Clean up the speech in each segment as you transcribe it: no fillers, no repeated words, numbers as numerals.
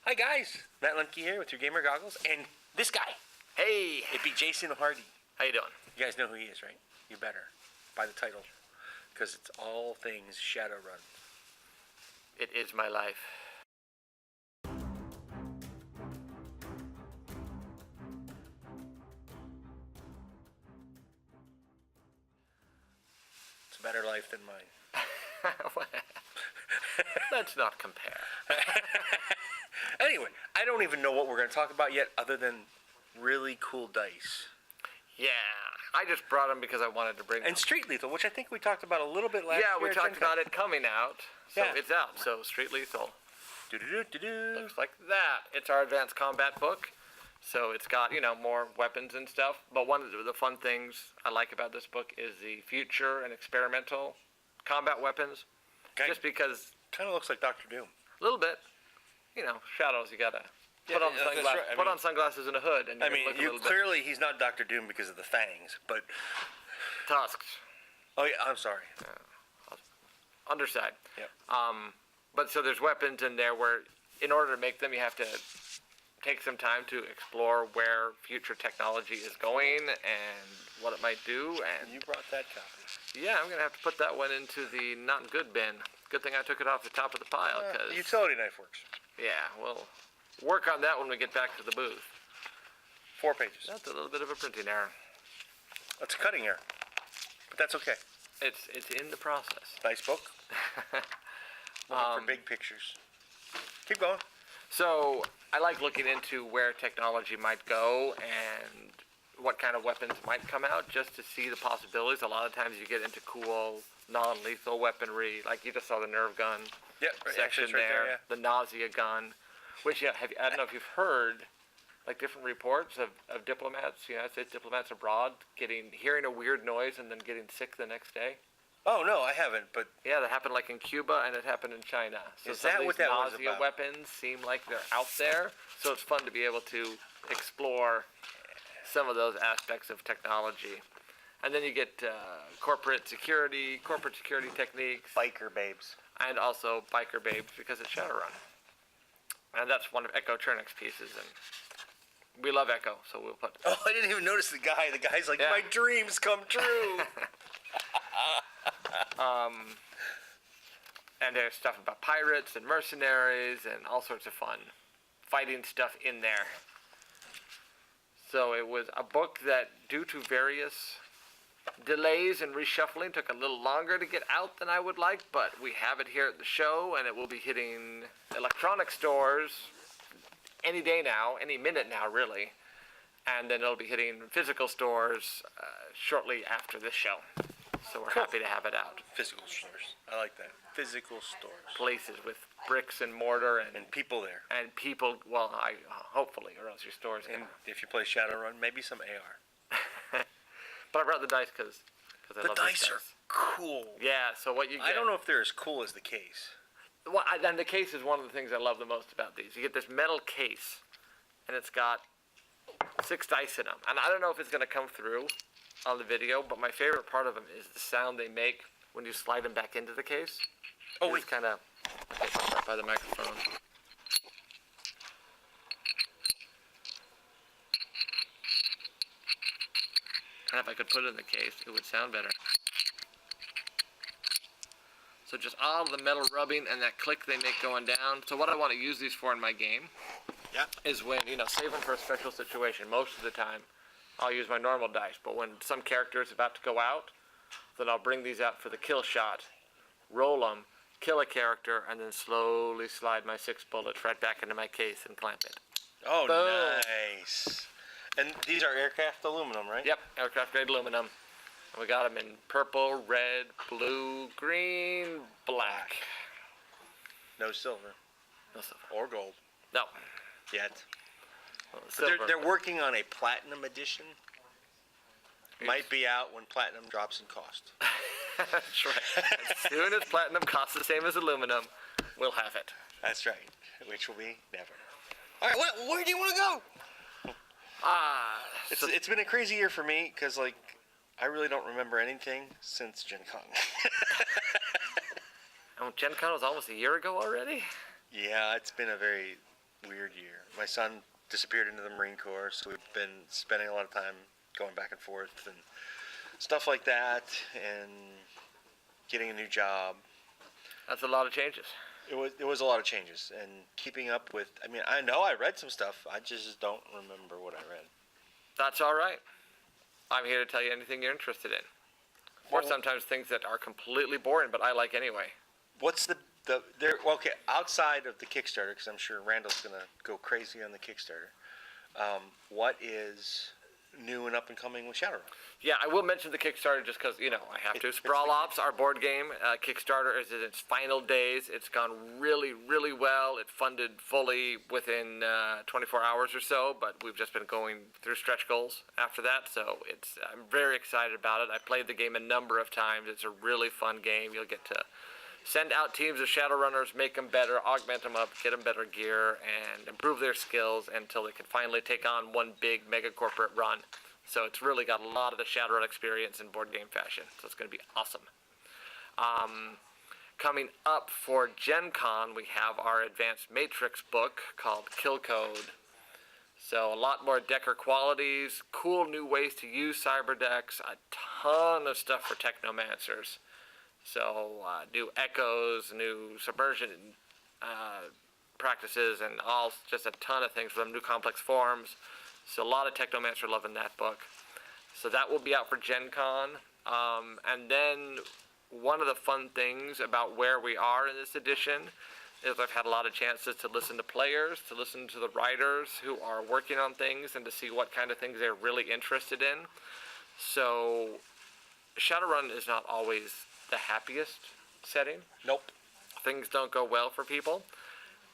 Hi guys, Matt Lemke here with your gamer goggles, and this guy. Hey, It'd be Jason Hardy. how you doing? You guys know who he is, right? You better, by the title, because it's all things Shadowrun. It is my life. It's a better life than mine. Let's not compare. Anyway, I don't even know what we're going to talk about yet, other than really cool dice. Yeah, I just brought them because I wanted to bring them. And Street Lethal, which I think we talked about a little bit last year. Yeah, we talked about it coming out, so Yeah. it's out. So Street Lethal Do-do-do-do-do. looks like that. It's our advanced combat book, so it's got, more weapons and stuff. But one of the fun things I like about this book is the future and experimental combat weapons. Okay. Just because, Kind of looks like Dr. Doom. a little bit, shadows, you gotta Yeah, put on that's sunglasses, right. I put mean- on sunglasses and a hood, and you I can mean, look a little bit clearly he's not Dr. Doom because of the fangs, but... tusked. Oh, yeah, I'm sorry. Underside. Yep. But so there's weapons in there where, in order to make them, you have to take some time to explore where future technology is going and what it might do. And You brought that copy. yeah, I'm gonna have to put that one into the not good bin. Good thing I took it off the top of the pile, The because utility knife works. yeah, we'll work on that when we get back to the booth. 4 pages. That's a little bit of a printing error. That's a cutting error. But that's okay. It's in the process. Nice book. Looking for big pictures. Keep going. So I like looking into where technology might go and what kind of weapons might come out, just to see the possibilities. A lot of times you get into cool non-lethal weaponry, like you just saw the nerve gun Yep, section actually it's right there, there, yeah. the nausea gun, which I don't know if you've heard, like different reports of diplomats, United States diplomats abroad, hearing a weird noise and then getting sick the next day. Oh, no, I haven't, but Yeah, that happened like in Cuba, and it happened in China. So Is some that of what these that was nausea about? weapons seem like they're out there, so it's fun to be able to explore some of those aspects of technology. And then you get corporate security techniques, biker babes. and also biker babes because it's Shadowrun. And that's one of Echo Chernick's pieces, and we love Echo, so we'll put... Oh, I didn't even notice the guy. The guy's like, Yeah. my dreams come true. And there's stuff about pirates and mercenaries and all sorts of fun fighting stuff in there. So it was a book that, due to various delays and reshuffling, took a little longer to get out than I would like, but we have it here at the show, and it will be hitting electronic stores any day now, any minute now, really. And then it'll be hitting physical stores shortly after this show. So we're happy to have it out. Physical stores. I like that. Physical stores. Places with bricks and mortar and And people there. people, well, hopefully, or else your store's And gonna... if you play Shadowrun, maybe some AR. But I brought the dice because I The love dice these are cool. Yeah, so what you get... I don't know if they're as cool as the case. Well, and the case is one of the things I love the most about these. You get this metal case, and it's got 6 dice in them. And I don't know if it's going to come through on the video, but my favorite part of them is the sound they make when you slide them back into the case. Oh, It's kind of... right by the microphone. And if I could put it in the case, it would sound better. So just all the metal rubbing and that click they make going down. So what I want to use these for in my game Yeah. is when, save them for a special situation. Most of the time, I'll use my normal dice. But when some character is about to go out, then I'll bring these out for the kill shot, roll them, kill a character, and then slowly slide my 6 bullets right back into my case and clamp it. Oh, Boom. nice. And these are aircraft aluminum, right? Yep, aircraft grade aluminum. And we got them in purple, red, blue, green, black. No silver. No silver. Or gold. No. Yet. Well, But silver. they're working on a platinum edition. Might be out when platinum drops in cost. That's right. As soon as platinum costs the same as aluminum, we'll have it. That's right. Which will be never. All right, where do you want to go? It's been a crazy year for me because, I really don't remember anything since Gen Con. Gen Con was almost a year ago already? Yeah, it's been a very weird son disappeared into the Marine Corps, so we've been spending a lot of time going back and forth and stuff like that, and getting a new job. That's a lot of changes. It was a lot of changes, and keeping up with. I mean, I know I read some stuff. I just don't remember what I read. That's all right. I'm here to tell you anything you're interested in. Or sometimes things that are completely boring, but I like anyway. What's okay, outside of the Kickstarter, because I'm sure Randall's going to go crazy on the Kickstarter, what is new and up and coming with Shadowrun? Yeah, I will mention the Kickstarter just because, I have to. Sprawl Ops, our board game, Kickstarter is in its final days. It's gone really, really well. It funded fully within 24 hours or so, but we've just been going through stretch goals after that, so I'm very excited about it. I played the game a number of times. It's a really fun game. You'll get to send out teams of Shadowrunners, make them better, augment them up, get them better gear, and improve their skills until they can finally take on one big mega corporate run. So it's really got a lot of the Shadowrun experience in board game fashion. So it's going to be awesome. Coming up for Gen Con, we have our Advanced Matrix book called Kill Code. So a lot more Decker qualities, cool new ways to use cyber decks, a ton of stuff for Technomancers. So new echoes, new submersion practices, and just a ton of things for them, new complex forms. So a lot of Technomancer love in that book. So that will be out for Gen Con. And then one of the fun things about where we are in this edition is I've had a lot of chances to listen to players, to listen to the writers who are working on things, and to see what kind of things they're really interested in. So Shadowrun is not always the happiest setting. Nope. Things don't go well for people.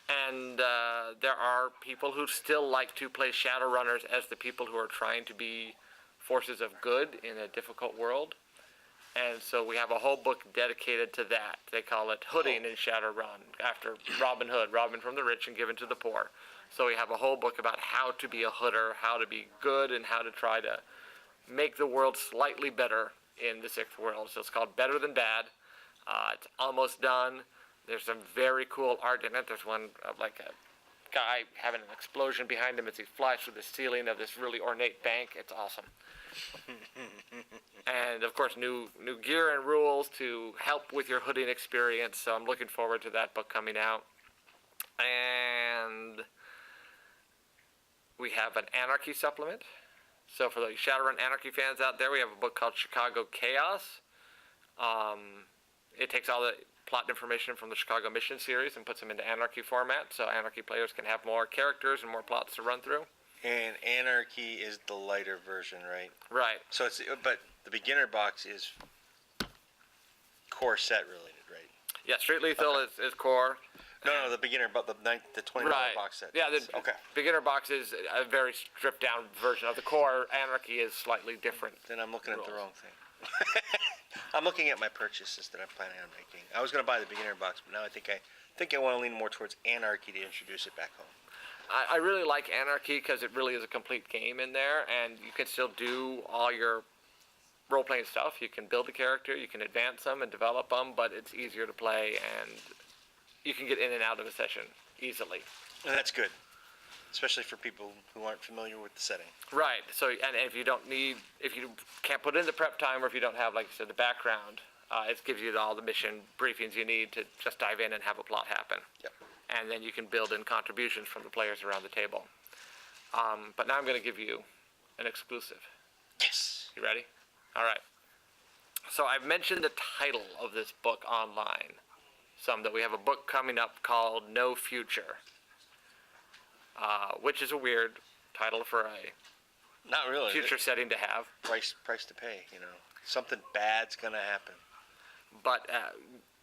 And there are people who still like to play Shadowrunners as the people who are trying to be forces of good in a difficult world. And so we have a whole book dedicated to that. They call it Hooding in Shadowrun, after Robin Hood, Robin from the rich and given to the poor. So we have a whole book about how to be a hooder, how to be good, and how to try to make the world slightly better in the sixth world. So it's called Better Than Bad. It's almost done. There's some very cool art in it. There's one of like a guy having an explosion behind him as he flies through the ceiling of this really ornate bank. It's awesome. And of course, new gear and rules to help with your hooding experience. So I'm looking forward to that book coming out. And we have an Anarchy Supplement. So for the Shadowrun Anarchy fans out there, we have a book called Chicago Chaos. It takes all the plot information from the Chicago Mission series and puts them into Anarchy format, so Anarchy players can have more characters and more plots to run through. And Anarchy is the lighter version, right? Right. So but the beginner box is core set related, right? Yeah, Street Lethal is core. No, the beginner, but the $20 box set. Yeah, the beginner box is a very stripped down version of the core. Anarchy is slightly different. Then I'm looking at the wrong thing. I'm looking at my purchases that I'm planning on making. I was going to buy the beginner box, but now I think I want to lean more towards Anarchy to introduce it back home. I really like Anarchy because it really is a complete game in there, and you can still do all your role-playing stuff. You can build a character, you can advance them and develop them, but it's easier to play, and you can get in and out of a session easily. And that's good, especially for people who aren't familiar with the setting. Right. So, and if you can't put in the prep time, or if you don't have, like you said, the background, it gives you all the mission briefings you need to just dive in and have a plot happen. Yep. And then you can build in contributions from the players around the table. But now I'm going to give you an exclusive. Yes. You ready? All right. So I've mentioned the title of this book online. That we have a book coming up called No Future, which is a weird title for a not really future setting to have. Price to pay, something bad's gonna happen. But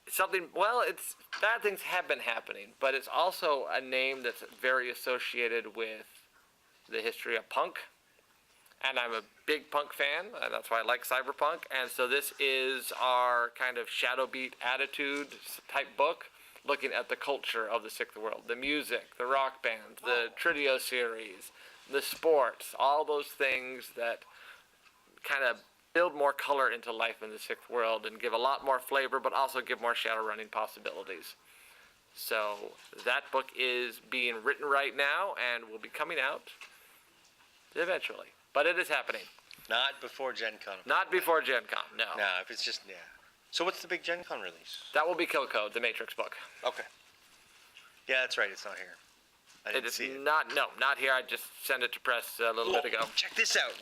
it's bad things have been happening, but it's also a name that's very associated with the history of punk. And I'm a big punk fan, and that's why I like cyberpunk. And so this is our kind of shadow beat attitude type book, looking at the culture of the Sixth World, the music, the rock bands, the Tridio series, the sports, all those things that kind of build more color into life in the Sixth World and give a lot more flavor, but also give more shadow running possibilities. So that book is being written right now and will be coming out eventually. But it is happening. Not before Gen Con. Not before Gen Con, no. No, if it's just, yeah. So what's the big Gen Con release? That will be Kill Code, the Matrix book. Okay. Yeah, that's right. It's not here. I didn't see it. Not here. I just sent it to press a little bit ago. Check this out.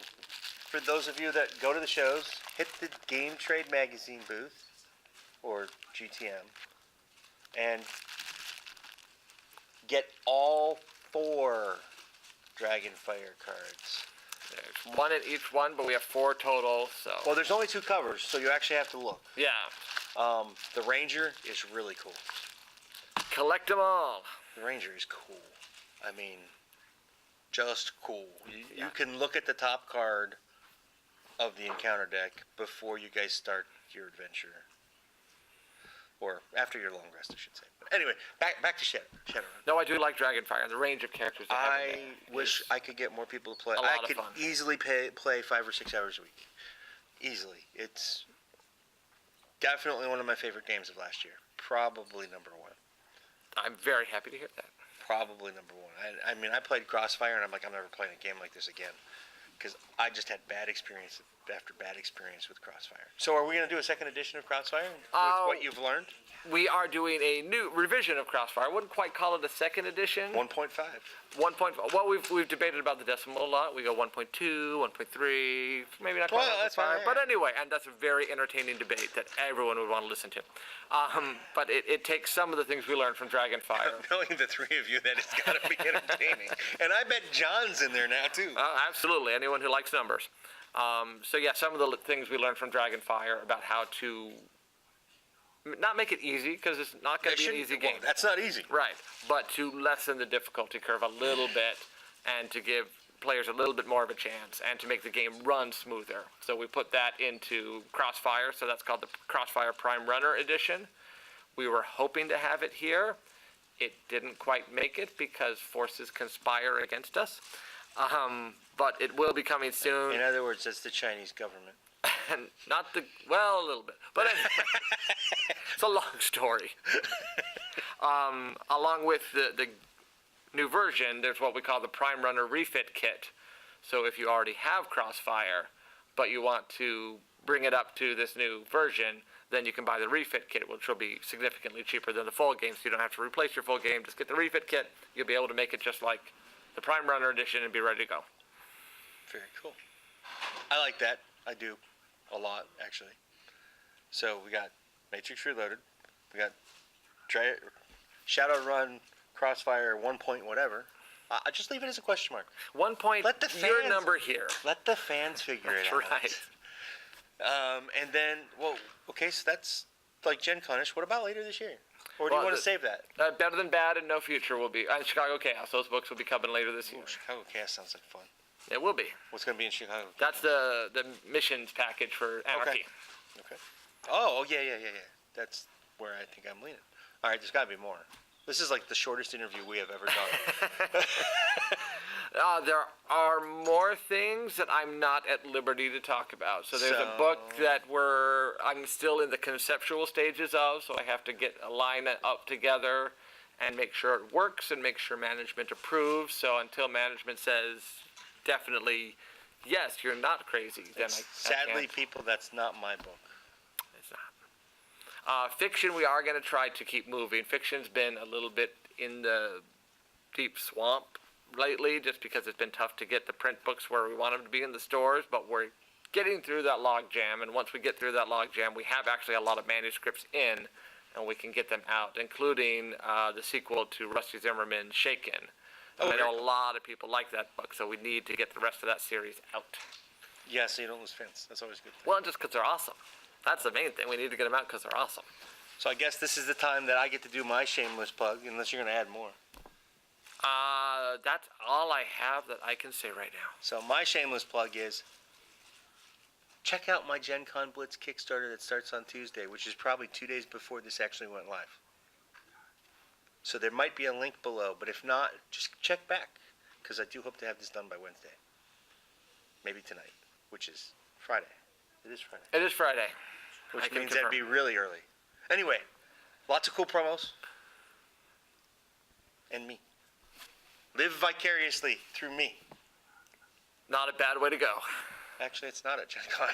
For those of you that go to the shows, hit the Game Trade Magazine booth, or GTM, and get all 4 Dragonfire cards. There's one in each one, but we have 4 total, so... Well, there's only 2 covers, so you actually have to look. Yeah. The Ranger is really cool. Collect them all. The Ranger is cool. I mean, just cool. You can look at the top card of the encounter deck before you guys start your adventure. Or after your long rest, I should say. But anyway, back to Shadowrun. No, I do like Dragonfire, and the range of characters they have in I there wish is I could get more people to play. a lot I of could fun. easily play 5 or 6 hours a week. Easily. It's definitely one of my favorite games of last year. Probably number 1. I'm very happy to hear that. Probably number 1. I mean, I played Crossfire, and I'm like, I'm never playing a game like this again. Because I just had bad experience after bad experience with Crossfire. So are we going to do a second edition of Crossfire with what you've learned? We are doing a new revision of Crossfire. I wouldn't quite call it a second edition. 1.5. 1.5. Well, we've debated about the decimal a lot. We go 1.2, 1.3, maybe not quite Well, that's fine, 1.5. But anyway, and that's a very entertaining debate that everyone would want to listen to. But it takes some of the things we learned from Dragonfire. Knowing the 3 of you, that has got to be entertaining. And I bet John's in there now, too. Absolutely. Anyone who likes numbers. So yeah, some of the things we learned from Dragonfire about how to not make it easy, because it's not going to be an easy game. Well, that's not easy. Right, but to lessen the difficulty curve a little bit and to give players a little bit more of a chance and to make the game run smoother. So we put that into Crossfire, so that's called the Crossfire Prime Runner Edition. We were hoping to have it here. It didn't quite make it because forces conspire against us. But it will be coming soon. In other words, that's the Chinese government. And not the, well, a little bit. But anyway, it's a long story. Along with the new version, there's what we call the Prime Runner Refit Kit. So if you already have Crossfire, but you want to bring it up to this new version, then you can buy the refit kit, which will be significantly cheaper than the full game, so you don't have to replace your full game. Just get the refit kit. You'll be able to make it just like the Prime Runner Edition and be ready to go. Very cool. I like that. I do. A lot, actually. So we got Matrix Reloaded. We got Shadowrun, Crossfire, 1 point whatever. I just leave it as a question mark. 1 point, Let the your fans- number here. Let the fans figure it out. Right. And then, well, okay, so that's like Gen Con-ish. What about later this year? Or do you want to save that? Better Than Bad and No Future will be, and Chicago Chaos. Those books will be coming later this year. Ooh, Chicago Chaos sounds like fun. It will be. What's going to be in Chicago? That's the missions package for Anarchy. Okay. Oh, yeah. That's where I think I'm leaning. All right, there's got to be more. This is like the shortest interview we have ever done. There are more things that I'm not at liberty to talk about. So there's a book that I'm still in the conceptual stages of, so I have to get a line up together and make sure it works and make sure management approves. So until management says definitely, yes, you're not crazy, then I Sadly, can't. people, that's not my book. It's not. Fiction, we are going to try to keep moving. Fiction's been a little bit in the deep swamp lately, just because it's been tough to get the print books where we want them to be in the stores, but we're getting through that log jam, and once we get through that log jam, we have actually a lot of manuscripts in, and we can get them out, including the sequel to Rusty Zimmerman's Shaken. And I know a lot of people like that book, so we need to get the rest of that series out. Yeah, so you don't lose fans. That's always a good thing. Well, just because they're awesome. That's the main thing. We need to get them out because they're awesome. So I guess this is the time that I get to do my shameless plug, unless you're going to add more. That's all I have that I can say right now. So my shameless plug is check out my Gen Con Blitz Kickstarter that starts on Tuesday, which is probably 2 days before this actually went live. So there might be a link below, but if not, just check back, because I do hope to have this done by Wednesday. Maybe tonight, which is Friday. It is Friday. It is Friday. Which means that'd be really early. Anyway, lots of cool promos. and me. Live vicariously through me. Not a bad way to go. Actually, it's not at Gen Con.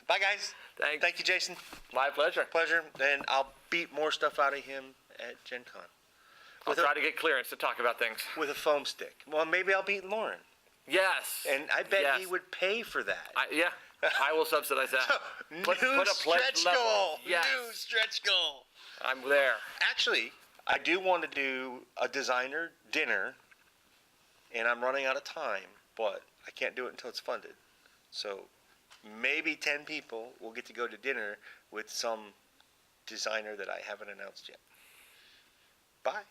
Bye, guys. Thanks. Thank you, Jason. My pleasure. Pleasure. And I'll beat more stuff out of him at Gen Con. I'll try to get clearance to talk about things. With a foam stick. Well, maybe I'll beat Lauren. Yes. And I bet Yes. he would pay for that. Yeah. I will subsidize that. New Put a pledge stretch level. goal. Yes. New stretch goal. I'm there. Actually, I do want to do a designer dinner, and I'm running out of time, but I can't do it until it's funded. So maybe 10 people will get to go to dinner with some designer that I haven't announced yet. Bye.